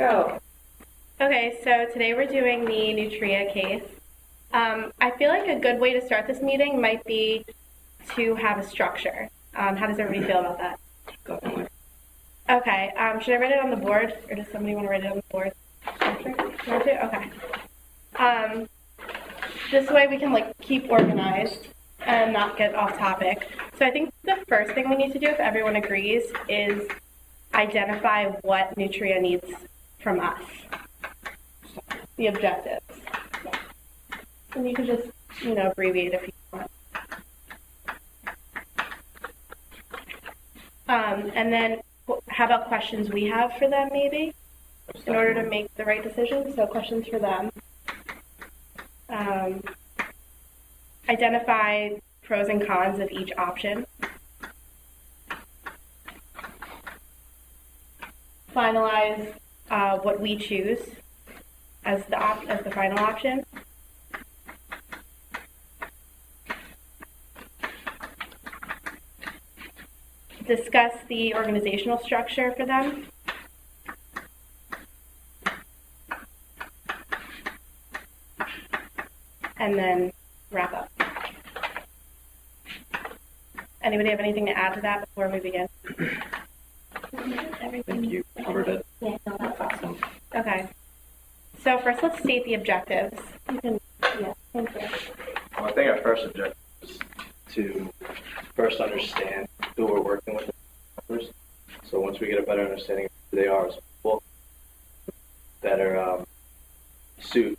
Go. Okay, so today we're doing the Nutria case. I feel like a good way to start this meeting might be to have a structure. How does everybody feel about that? Definitely. Okay, should I write it on the board, or does somebody want to write it on the board? Structure? You want to? Okay. This way we can keep organized and not get off topic. So I think the first thing we need to do, if everyone agrees, is identify what Nutria needs from us. The objectives. And you can just, abbreviate if you want. And then how about questions we have for them, maybe, in order to make the right decision? So questions for them. Identify pros and cons of each option. Finalize what we choose as the final option. Discuss the organizational structure for them. And then wrap up. Anybody have anything to add to that before we begin? I think you covered it. Yeah, no, that's awesome. Okay. So first, let's state the objectives. Thank you. Well, I think our first objective is to first understand who we're working with first. So once we get a better understanding of who they are as people, better suit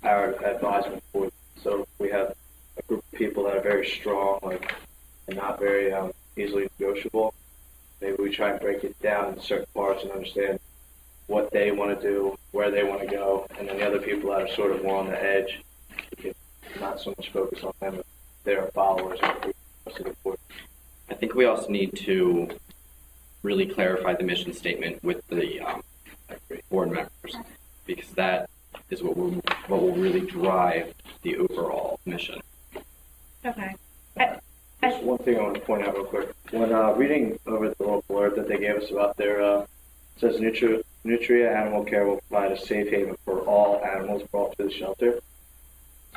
our advisement for. So we have a group of people that are very strong, and not very easily negotiable. Maybe we try and break it down in certain parts and understand what they want to do, where they want to go, and then the other people that are sort of more on the edge, we can not so much focus on them if they're followers of the rest of the board. I think we also need to really clarify the mission statement with the board members, because that is what will really drive the overall mission. Okay. Just one thing I want to point out real quick. When reading over the little blurb that they gave us about their, it says Nutria Animal Care will provide a safe haven for all animals brought to the shelter.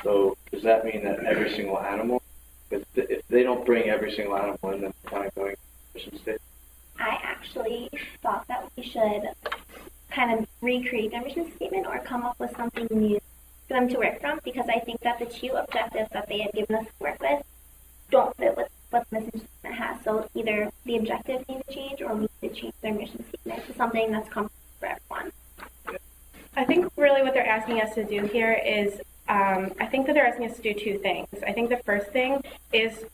So does that mean that every single animal, if they don't bring every single animal in, then kind of going mission state? I actually thought that we should kind of recreate their mission statement or come up with something new for them to work from, because I think that the two objectives that they had given us to work with don't fit with what the mission statement has. So either the objectives need to change, or we need to change their mission statement to something that's comfortable for everyone. I think really what they're asking us to do here is, I think that they're asking us to do two things. I think the first thing is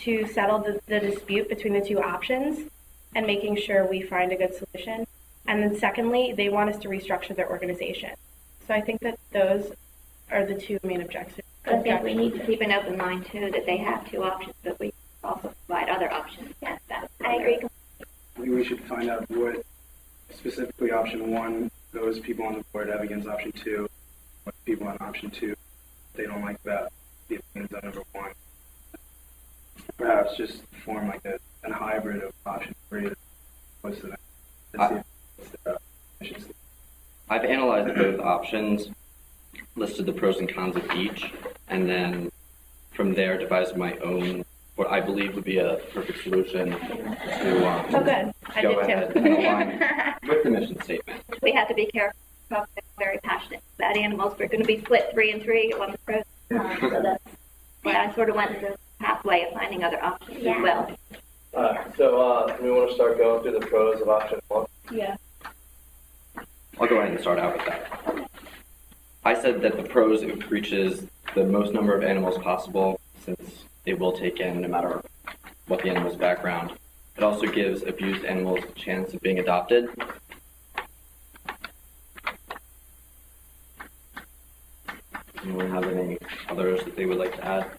to settle the dispute between the two options and making sure we find a good solution. And then secondly, they want us to restructure their organization. So I think that those are the two main objectives. I think we need to keep an open mind, too, that they have two options, but we also provide other options. Yes, I agree. Maybe we should find out what specifically option one, those people on the board have against option two, what people on option two they don't like about the opinions on number one. Perhaps just form a hybrid of option three. What's the next? I've analyzed both options, listed the pros and cons of each, and then from there devised my own, what I believe would be a perfect solution to Oh, good. I go did ahead too. and align with the mission statement. We have to be careful. We're very passionate about animals. We're going to be split 3 and 3 on the pros. So that's why I sort of went into the pathway of finding other options as well. So do we want to start going through the pros of option one? Yeah. I'll go ahead and start out with that. I said that the pros, it reaches the most number of animals possible, since it will take in no matter what the animal's background. It also gives abused animals a chance of being adopted. Anyone have any others that they would like to add?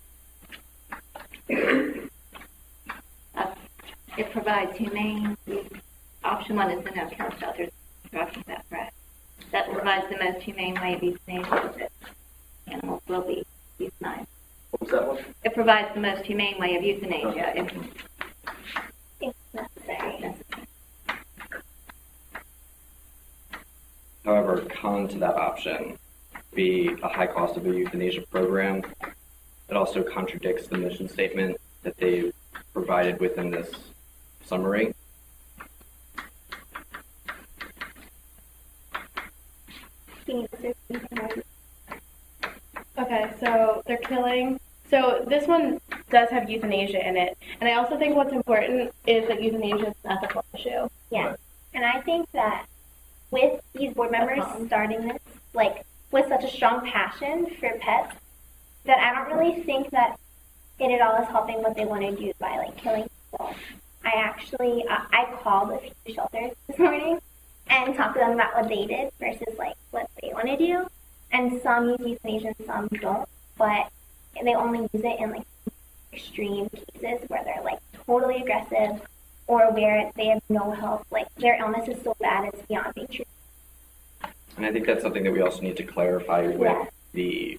It provides humane. Option one is the no kill shelters. That's correct. That provides the most humane way of euthanasia. That animals will be euthanized. What was that one? It provides the most humane way of euthanasia. If necessary. However, con to that option be a high cost of a euthanasia program. It also contradicts the mission statement that they provided within this summary. Okay, so they're killing. So this one does have euthanasia in it. And I also think what's important is that euthanasia is an ethical issue. Yeah. And I think that with these board members starting this, like, with such a strong passion for pets, that I don't really think that it at all is helping what they want to do by, like, killing people. I actually, I called a few shelters this morning and talked to them about what they did versus, like, what they want to do. And some use euthanasia and some don't, but they only use it in, like, extreme cases where they're, like, totally aggressive or where they have no help, like, their illness is so bad it's beyond being treated. And I think that's something that we also need to clarify with the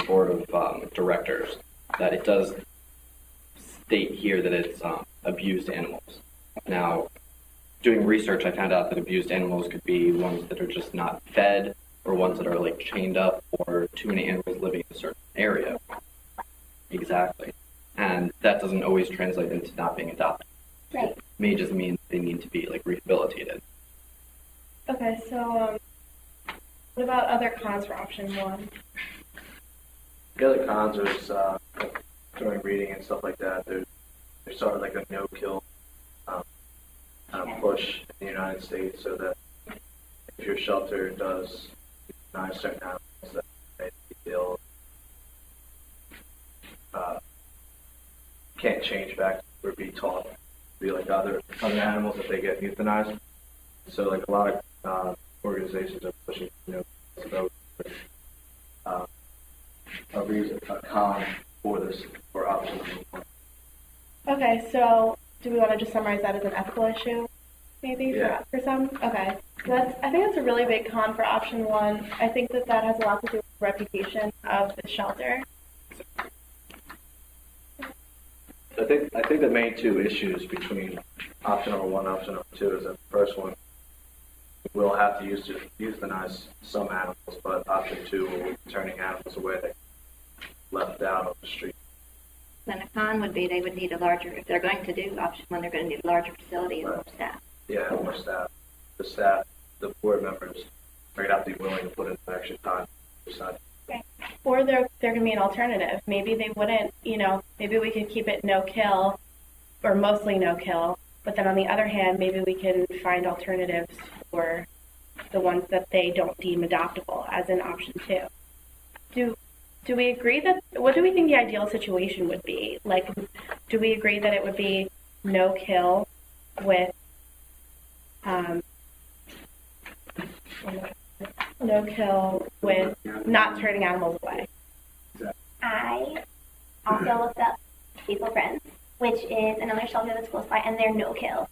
board of directors, that it does state here that it's abused animals. Now, doing research, I found out that abused animals could be ones that are just not fed, or ones that are like chained up, or too many animals living in a certain area. Exactly. And that doesn't always translate into not being adopted. Right. It may just mean they need to be like rehabilitated. Okay, so what about other cons for option 1? The other cons is during breeding and stuff like that, there's sort of like a no-kill kind of push in the United States, so that if your shelter does euthanize certain animals that may be ill, can't change back or be taught to be like other animals if they get euthanized. So like a lot of organizations are pushing, a con for this, for option 1. Okay, so do we want to just summarize that as an ethical issue, maybe, for some? Okay, so I think that's a really big con for option 1. I think that has a lot to do with the reputation of the shelter. I think the main two issues between option number 1 and option number 2 is that the first one, we'll have to euthanize some animals, but option 2 will be turning animals away that left out on the street. Then a con would be they would need a larger, if they're going to do option 1, they're going to need a larger facility and more staff. Yeah, more staff. The staff, the board members are going to have to be willing to put in extra time to decide. Okay. Or there can be an alternative. Maybe they wouldn't, maybe we could keep it no kill, or mostly no kill, but then on the other hand, maybe we can find alternatives for the ones that they don't deem adoptable, as in option 2. Do we agree what do we think the ideal situation would be? Like, do we agree that it would be no kill with, not turning animals away? I also looked up Faithful Friends, which is another shelter that's close by, and they're no kill.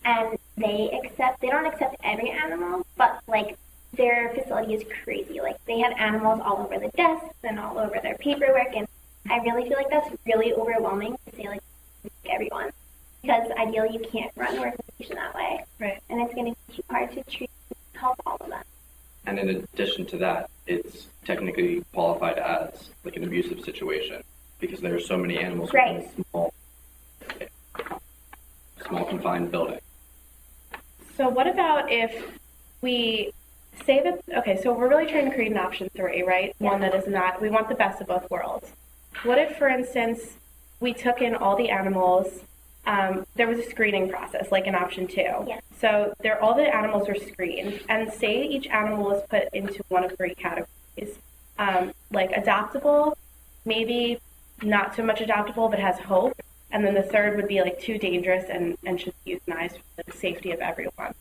And they don't accept every animal, but like their facility is crazy. Like they have animals all over the desks and all over their paperwork, and I really feel like that's really overwhelming to say like everyone, because ideally you can't run an organization that way, right? And it's going to be too hard to help all of them. And in addition to that, it's technically qualified as like an abusive situation because there are so many animals right. within a small confined building. So what about if we say that, okay, so we're really trying to create an option 3, right? Yeah. One that is not, we want the best of both worlds. What if, for instance, we took in all the animals, there was a screening process, like in option 2. Yeah. So all the animals were screened, and say each animal was put into one of 3 categories. Like adoptable, maybe not so much adoptable, but has hope. And then the third would be like too dangerous and should be euthanized for the safety of everyone.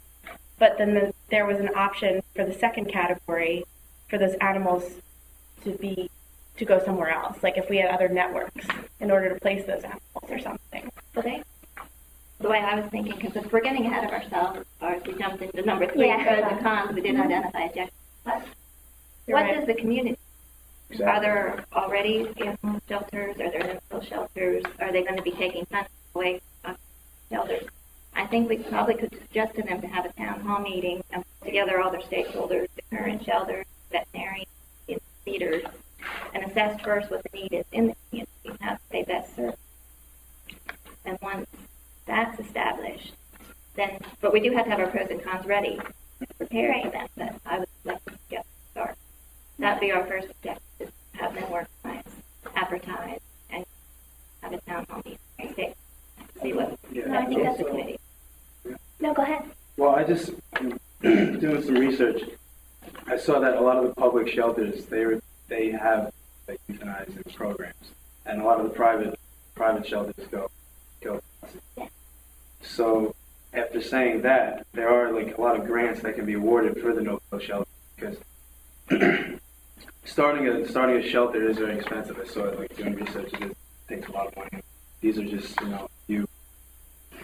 But then there was an option for the second category for those animals to go somewhere else. Like if we had other networks in order to place those animals or something. Okay. The way I was thinking, because if we're getting ahead of ourselves, as far as we jumped into number 3, pros and cons, we didn't identify yet. What does the community? Exactly. Are there already animal shelters? Are there no shelters? Are they going to be taking some away from shelters? I think we probably could suggest to them to have a town hall meeting and put together all their stakeholders, the current shelters, veterinarians, leaders, and assess first what the need is in the community and how they best serve. And once that's established, then, but we do have to have our pros and cons ready, prepared for them. But I would like to suggest start. That'd be our first objective, is to have them organized, advertise, and have a town hall meeting. See what? Yeah, No, I think that's a also- good idea. No, go ahead. Well, I just doing some research. I saw that a lot of the public shelters they have like euthanizing programs, and a lot of the private shelters go. So after saying that, there are like a lot of grants that can be awarded for the no-kill shelter because starting a shelter is very expensive. I saw it like doing research. It takes a lot of money. These are just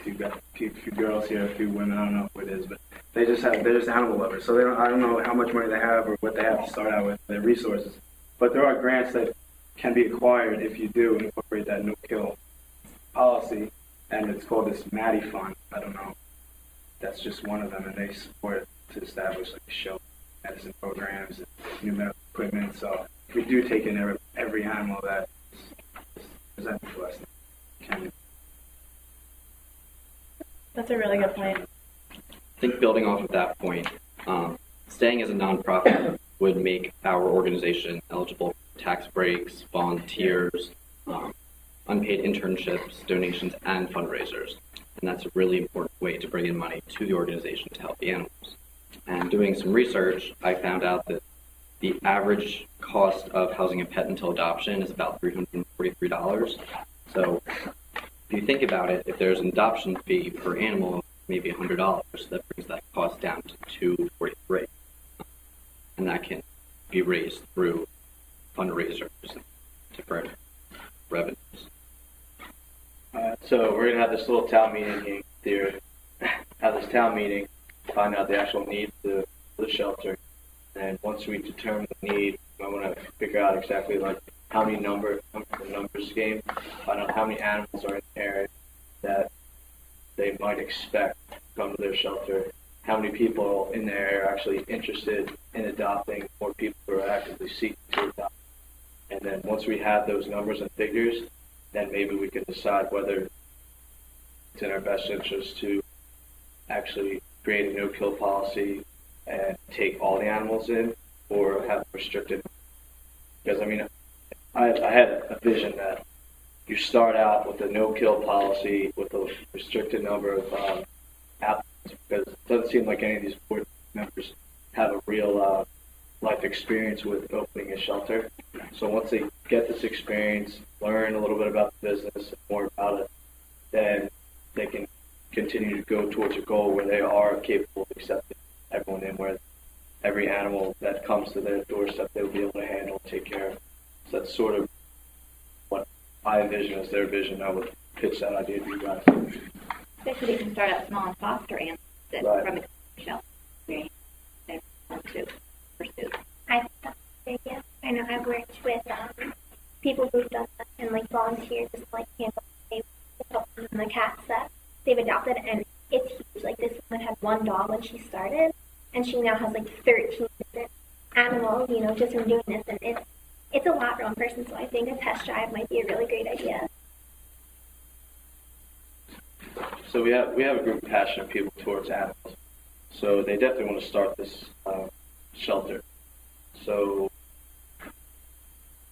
you got a few girls here, a few women. I don't know who it is, but they're just animal lovers. So I don't know how much money they have or what they have to start out with, their resources. But there are grants that can be acquired if you do incorporate that no-kill policy, and it's called this Maddie Fund. I don't know. That's just one of them, and they support it to establish like shelter medicine programs and new medical equipment. So if we do take in every animal that is presented to us, can That's a really good point. I think building off of that point, staying as a nonprofit would make our organization eligible for tax breaks, volunteers, unpaid internships, donations, and fundraisers. And that's a really important way to bring in money to the organization to help the animals. And doing some research, I found out that the average cost of housing a pet until adoption is about $343. So if you think about it, if there's an adoption fee per animal, maybe $100, that brings that cost down to $243. And that can be raised through fundraisers and different revenues. So we're going to have this little town meeting here, have this town meeting, find out the actual need for the shelter. And once we determine the need, I want to figure out exactly like how many numbers game, find out how many animals are in the area that they might expect to come to their shelter, how many people in the area are actually interested in adopting, or people who are actively seeking to adopt. And then once we have those numbers and figures, then maybe we can decide whether it's in our best interest to actually create a no-kill policy and take all the animals in, or have restricted. Because I mean, I had a vision that you start out with a no-kill policy with a restricted number of applicants, because it doesn't seem like any of these board members have a real life experience with opening a shelter. So once they get this experience, learn a little bit about the business, more about it, then they can continue to go towards a goal where they are capable of accepting everyone in, where every animal that comes to their doorstep they'll be able to handle and take care of. So that's sort of what I envision as their vision. I would pitch that idea to you guys. Especially if you can start out small and foster animals that Right. from a shelter experience they want to pursue. I think that's a good idea. I know I've worked with people who've done that and like volunteers just like handle the cats that they've adopted, and it's huge. Like this woman had one dog when she started, and she now has like 13 different animals, you know, just from doing this, and it's a lot for one person. So I think a test drive might be a really great idea. So we have a group of passionate people towards animals. So they definitely want to start this shelter. So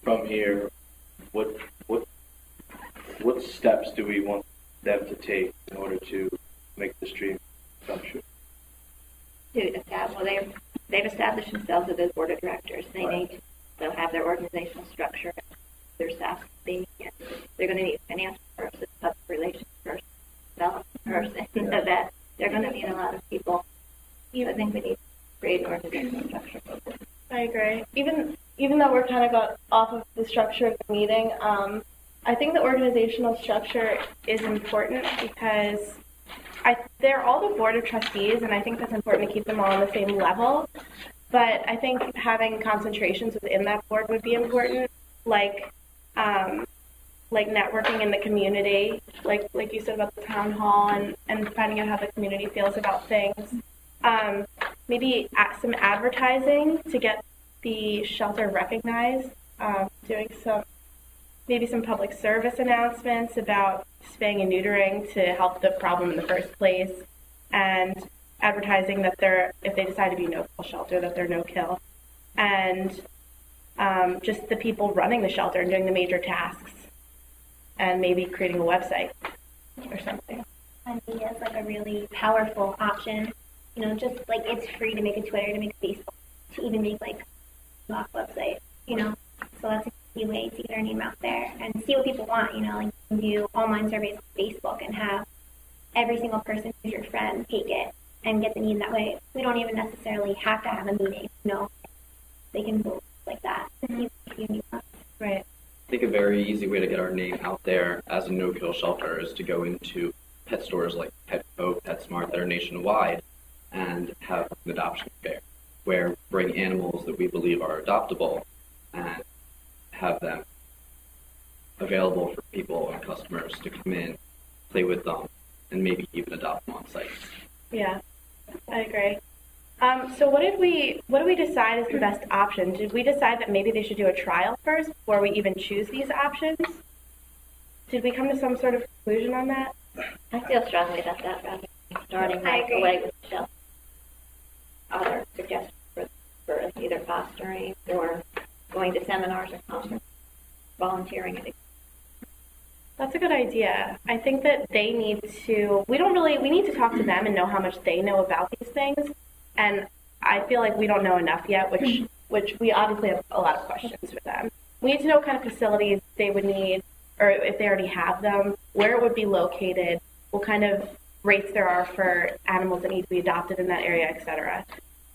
from here, what steps do we want them to take in order to make this dream come true? To establish, well, they've established themselves as those board of directors. They Right. need to they'll have their organizational structure, their staff. They're going to need a financial person, public relations person, development person. So that they're going to need a lot of people. I think we need to create an organizational structure for this. I agree. Even though we're kind of got off of the structure of the meeting, I think the organizational structure is important because they're all the board of trustees, and I think that's important to keep them all on the same level. But I think having concentrations within that board would be important. Like, like networking in the community, like you said about the town hall and finding out how the community feels about things. Maybe some advertising to get the shelter recognized, doing maybe some public service announcements about spaying and neutering to help the problem in the first place, and advertising that if they decide to be no-kill shelter, that they're no-kill, and just the people running the shelter and doing the major tasks, and maybe creating a website or something. Media is like a really powerful option. You know, just like it's free to make a Twitter, to make a Facebook, to even make like a blog website. You know, so that's a easy way to get our name out there and see what people want. You know, like you can do online surveys on Facebook and have every single person who's your friend take it and get the need that way. We don't even necessarily have to have a meeting. You know, they can vote like that. Right. I think a very easy way to get our name out there as a no-kill shelter is to go into pet stores like Petco, PetSmart that are nationwide and have an adoption fair where we bring animals that we believe are adoptable and have them available for people and customers to come in, play with them, and maybe even adopt them on site. Yeah, I agree. So what did we decide is the best option? Did we decide that maybe they should do a trial first before we even choose these options? Did we come to some sort of conclusion on that? I feel strongly about that rather than starting right away with the shelter. Other suggestions for either fostering or going to seminars or conferences, volunteering. That's a good idea. I think that they need to, we need to talk to them and know how much they know about these things. And I feel like we don't know enough yet, which we obviously have a lot of questions for them. We need to know what kind of facilities they would need, or if they already have them, where it would be located, what kind of rates there are for animals that need to be adopted in that area, etc.,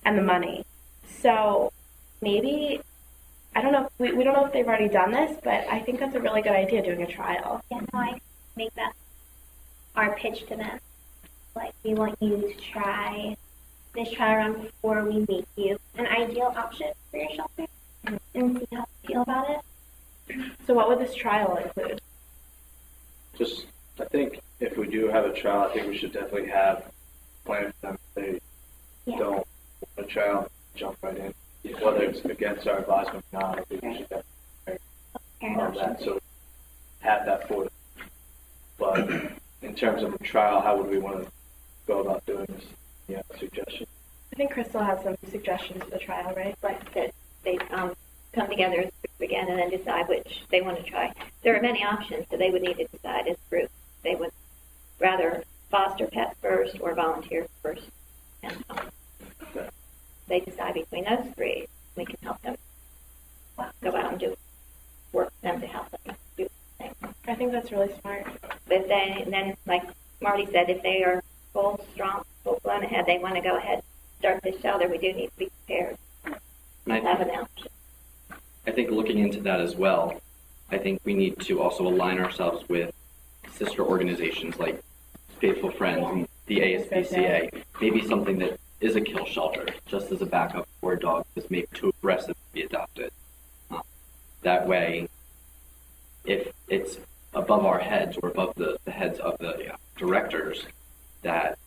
and the money. So maybe, I don't know, we don't know if they've already done this, but I think that's a really good idea, doing a trial. Yeah, no, I make that our pitch to them. Like, we want you to try this trial run before we make you an ideal option for your shelter and see how you feel about it. So what would this trial include? Just, I think if we do have a trial, I think we should definitely have a plan for them. If they don't want a trial, jump right in. Whether it's against our advisement or not, I think we should definitely have that. So have that for them. But in terms of a trial, how would we want to go about doing this? Yeah, suggestion. I think Crystal has some suggestions for the trial, right? Like that they come together as a group again and then decide which they want to try. There are many options, so they would need to decide as a group. They would rather foster pets first or volunteer first. And they decide between those three. We can help them go out and do work for them to help them do things. I think that's really smart. But then, like Marty said, if they are full-blown ahead, they want to go ahead and start this shelter, we do need to be prepared. Have an option. I think looking into that as well, I think we need to also align ourselves with sister organizations like Faithful Friends and the ASPCA. Maybe something that is a kill shelter, just as a backup for a dog that's maybe too aggressive to be adopted. That way, if it's above our heads or above the heads of the directors, that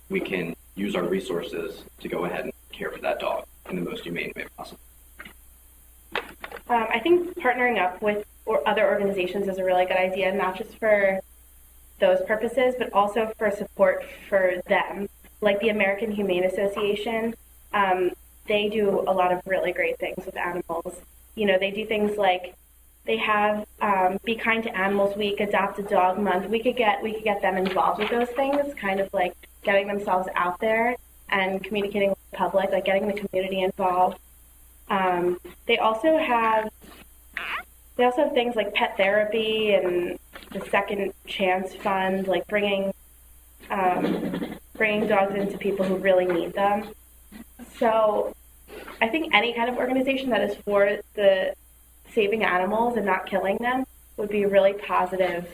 we can use our resources to go ahead and care for that dog in the most humane way possible. I think partnering up with other organizations is a really good idea, not just for those purposes, but also for support for them. Like the American Humane Association, they do a lot of really great things with animals. You know, they do things like they have Be Kind to Animals Week, Adopt a Dog Month. We could get them involved with those things, kind of like getting themselves out there and communicating with the public, like getting the community involved. They also have things like pet therapy and the Second Chance Fund, like bringing dogs into people who really need them. So I think any kind of organization that is for the saving animals and not killing them would be a really positive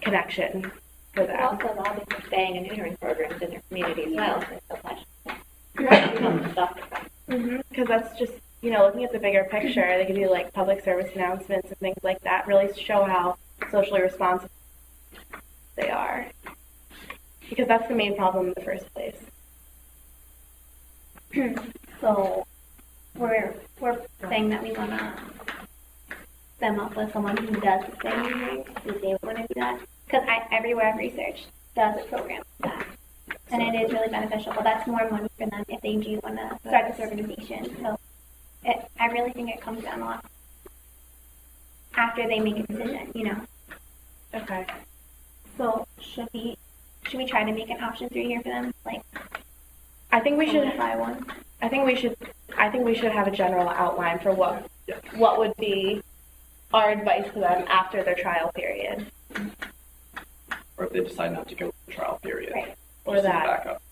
connection for them. Also lobbying for spaying and neutering programs in their community as well. Because that's just looking at the bigger picture, they could do like public service announcements and things like that, really show how socially responsible they are. Because that's the main problem in the first place. So we're saying that we want to them up with someone who does the thing, do they want to do that? Because everywhere I've researched does a program like that. And it is really beneficial, but that's more money for them if they do want to start this organization. So I really think it comes down a lot after they make a decision, Okay. So should we try to make an option 3 here for them? Like, I think we should buy one. I think we should have a general outline for what would be our advice to them after their trial period. Or if they decide not to go to the trial period. Right. Or Just as a that. backup.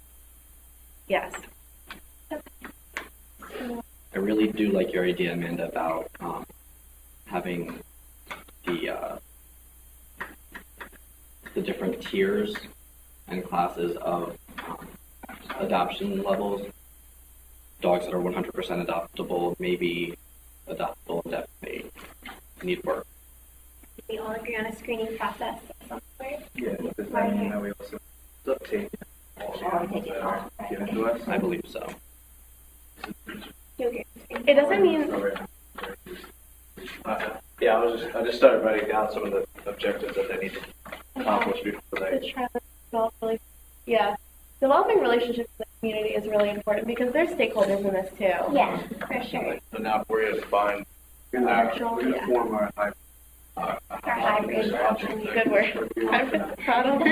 Yes. I really do like your idea, Amanda, about having the different tiers and classes of adoption levels. Dogs that are 100% adoptable, maybe adoptable indefinitely, need work. We all agree on a screening process of some sort. Yeah, does that mean that we also take all the animals that are given to us? I believe so. You agree? It doesn't mean I just started writing down some of the objectives that they need to accomplish before the they. trial develop developing relationships with the community is really important because there's stakeholders in this too. Yeah, for sure. So now if we're going to find We're going to form our hybrid option. Good work. I'm proud of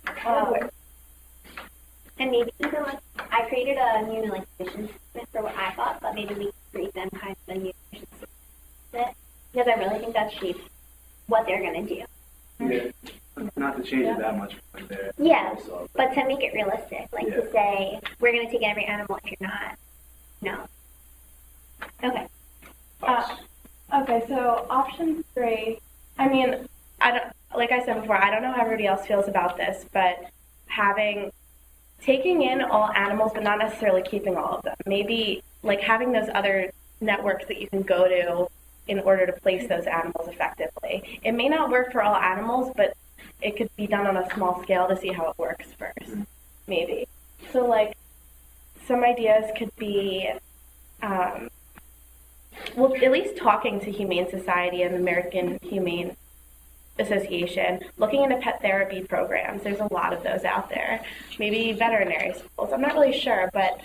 Hybrid. And maybe even like I created a new mission statement for what I thought, but maybe we could create them kind of a new mission statement because I really think that shapes what they're gonna do. Yeah. Not to change it that much from there. Yeah, Also, but to make it realistic, like to Yeah. say we're gonna take every animal if you're not. No. Okay. Okay, so option 3. I mean, like I said before, I don't know how everybody else feels about this, but taking in all animals, but not necessarily keeping all of them. Maybe like having those other networks that you can go to in order to place those animals effectively. It may not work for all animals, but it could be done on a small scale to see how it works first, maybe. So like some ideas could be, at least talking to Humane Society and the American Humane Association, looking into pet therapy programs. There's a lot of those out there. Maybe veterinary schools. I'm not really sure, but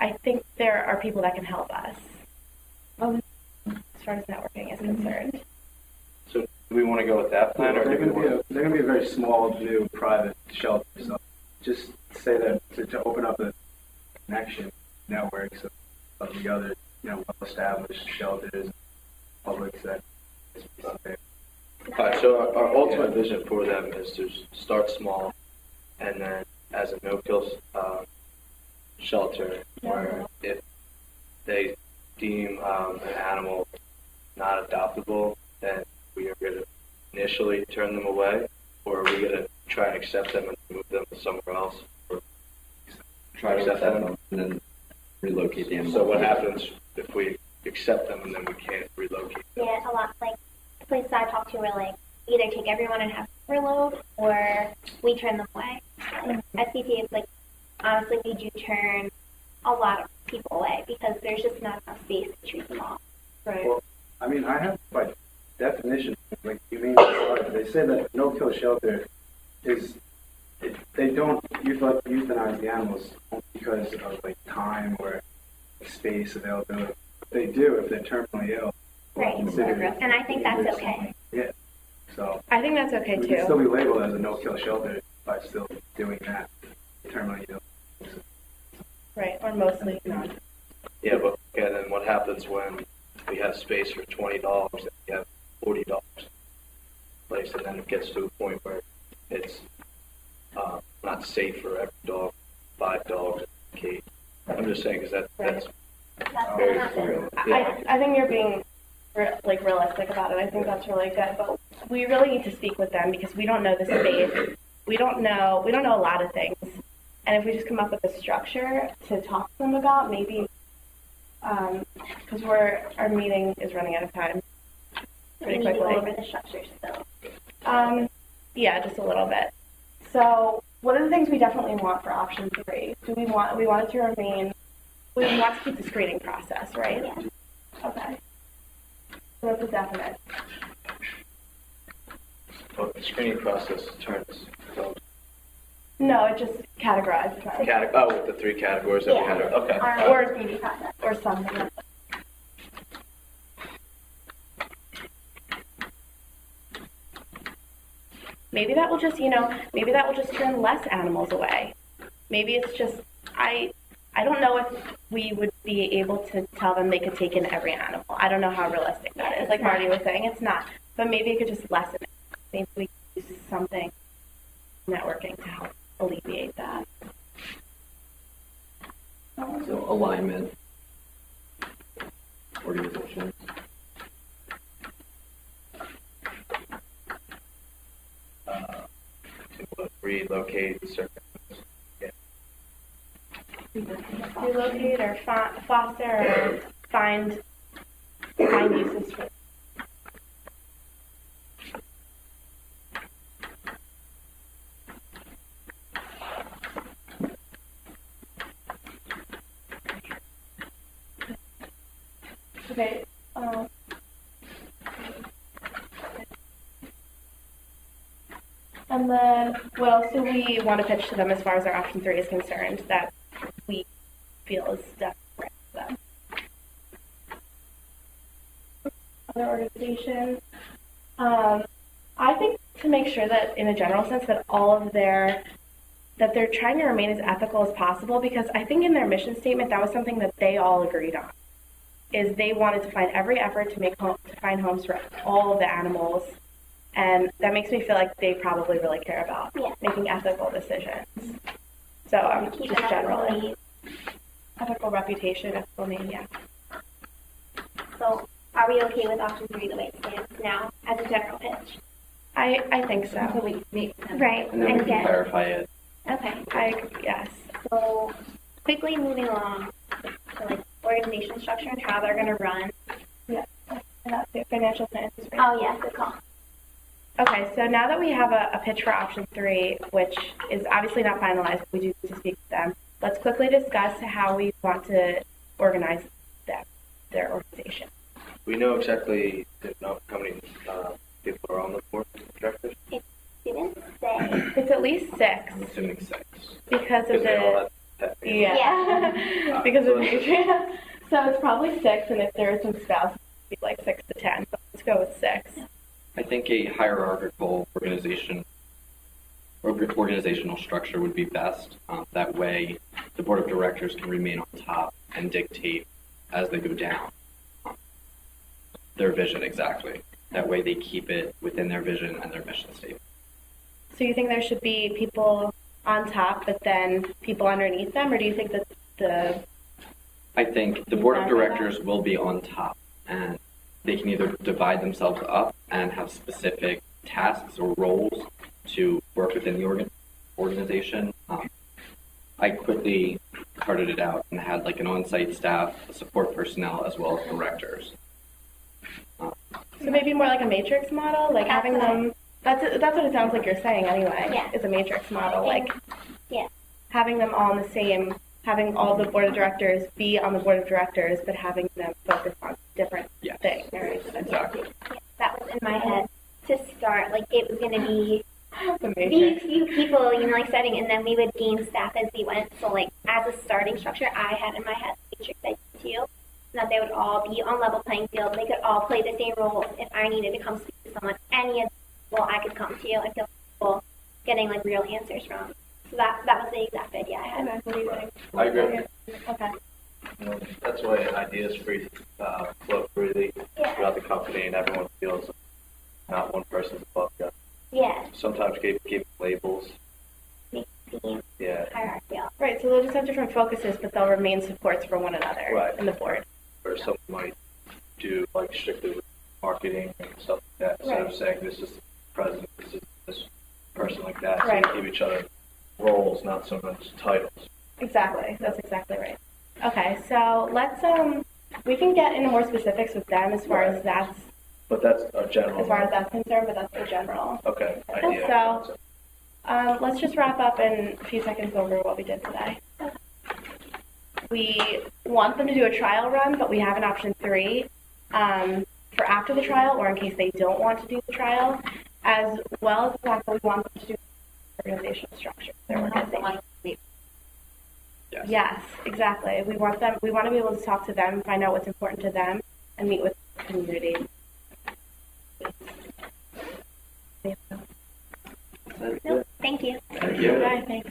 I think there are people that can help us as far as networking is concerned. So do we want to go with that plan, or they're do we going want to be a very small, new, private shelter. So just say that to open up a connection networks of the other, well-established shelters, publics that is out there. All right, so our ultimate vision for them is to start small, and then as a no-kill shelter, where if they deem an animal not adoptable, then we are going to initially turn them away, or are we going to try and accept them and move them to somewhere else? Or Try to accept them and then relocate the animal. So what happens if we accept them and then we can't relocate them? Yeah, a lot. Like the places I talked to were like either take everyone and have overload, or we turn them away. Like, SPCA is like honestly we do turn a lot of people away because there's just not enough space to treat them all. Right. Well, I mean, I have by definition, like Humane Society, they say that no-kill shelter is they don't euthanize the animals only because of like time or space availability. But they do if they're terminally ill. Right. Considered And I think that's dangerous. okay. Yeah. So I think that's okay we can still too. be labeled as a no-kill shelter by still doing that. Terminally ill. Right, or mostly not. Yeah, but okay, then what happens when we have space for $20 and we have $40 place, and then it gets to a point where it's not safe for every dog, 5 dogs in a cage. I'm just saying because that's That's very not clear. I think you're being realistic about it. I think that's really good, but we really need to speak with them because we don't know the space. We don't know a lot of things. And if we just come up with a structure to talk to them about, maybe because our meeting is running out of time We pretty need to go quickly. over the structure still. Yeah, just a little bit. So, what are the things we definitely want for option 3? We want it to remain. We want to keep the screening process, right? Yeah. Okay. So that's a definite. Well, the screening process turns. No, it just categorizes them. With the 3 categories that we had. Okay. Our screening process. Or something. Maybe that will just, maybe that will just turn less animals away. Maybe it's just, I don't know if we would be able to tell them they could take in every animal. I don't know how realistic that is. Like Marty was saying, it's not. But maybe it could just lessen it. Maybe we could use something networking to help alleviate that. So alignment, organization. To relocate certain. Relocate or foster or find uses for. Okay. And then, what else do we want to pitch to them as far as our option 3 is concerned that we feel is definitely right for them? Other organizations. I think to make sure that, in a general sense, that that they're trying to remain as ethical as possible, because I think in their mission statement that was something that they all agreed on. Is they wanted to find every effort to find homes for all of the animals, and that makes me feel like they probably really care about making ethical decisions. So Keep just an generally ethical reputation, ethical name, yeah. So are we okay with option 3 the way it stands now as a general pitch? I think so. Until we meet them. Right. And then we can again. clarify it. Okay. Yes. So quickly moving along to like organization structure and how they're going to run. Yeah. And that's it. Financial plans. Right? Oh yeah, good call. Okay, so now that we have a pitch for option 3, which is obviously not finalized, but we do need to speak with them, let's quickly discuss how we want to organize their organization. We know exactly how many people are on the board of directors. It didn't say. It's at least 6 I'm assuming 6. because of They all the have pet names. yeah because of Nutria. So it's probably 6, and if there are some spouses, it'd be like 6 to 10. But let's go with 6. I think a hierarchical organizational structure would be best. That way, the board of directors can remain on top and dictate as they go down their vision exactly. That way, they keep it within their vision and their mission statement. So you think there should be people on top, but then people underneath them, or do you think that I think the board of directors will be on top, and they can either divide themselves up and have specific tasks or roles to work within the organization. I quickly carted it out and had like an on-site staff, support personnel, as well as directors. So maybe more like a matrix model, like having them. That's what it sounds like you're saying anyway. Yeah. Is a matrix model, like Yeah. having them all in the same, having all the board of directors be on the board of directors, but having them focus on different Yes. things. Exactly. That was in my head to start. Like it was going to be The these matrix. few people, like setting, and then we would gain staff as we went. So like as a starting structure, I had in my head matrix idea too, that they would all be on level playing field. They could all play the same roles. If I needed to come speak to someone, I could come to you and feel comfortable getting like real answers from. So that was the exact idea I had. What do you think? I agree. Okay. That's why ideas flow freely throughout the company, and everyone feels not one person's above the other. Yeah. Sometimes keep labels. Make it seem Yeah. hierarchical. Right. So they'll just have different focuses, but they'll remain supports for one another Right. in the board. Or someone might do like strictly with marketing and stuff like that. Instead of saying this is the president, this is this person like that. So Right. you give each other roles, not so much titles. Exactly. That's exactly right. Okay. So let's We can get into more specifics with them as far as that's But that's a general. concerned, but that's the general. Okay. So, let's just wrap up in a few seconds over what we did today. We want them to do a trial run, but we have an option 3 for after the trial, or in case they don't want to do the trial, as well as the fact that we want them to do organizational structure. Their organization. Yes, exactly. We want to be able to talk to them, find out what's important to them, and meet with the community. Thank you. Thank you. Bye, thanks.